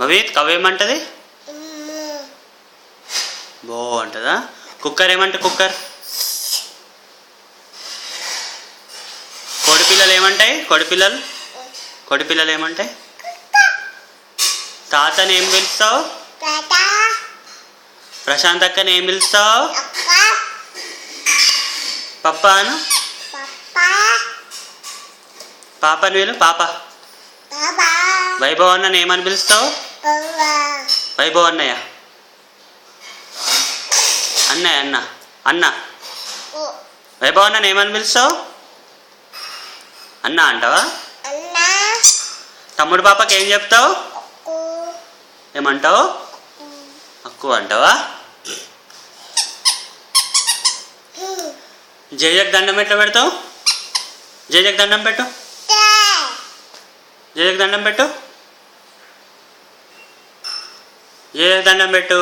భవిత్ కవ్వేమంటది? బో అంటదా? కుక్కర్ ఏమంటే కుక్కర్? కోడిపిల్లలు ఏమంటాయి? కోడిపిల్లలు ఏమంటాయి? తాతని ఏం పిలుస్తావు? ప్రశాంత్ అక్కని ఏం పిలుస్తావు? పప్పాను పాపని వీలు పాప. వైభవ్ అన్నని ఏమని పిలుస్తావు? వైభవ్ అన్నయ్య అన్న వైభవ్ అన్నని ఏమని పిలుస్తావు? అన్న అంటావా? తమ్ముడు పాపకి ఏం చెప్తావు? ఏమంటావు? అక్కు అంటావా? జయకు దండం ఎట్లా పెడతావు? జయకు దండం పెట్టు. జయకు దండం పెట్టు.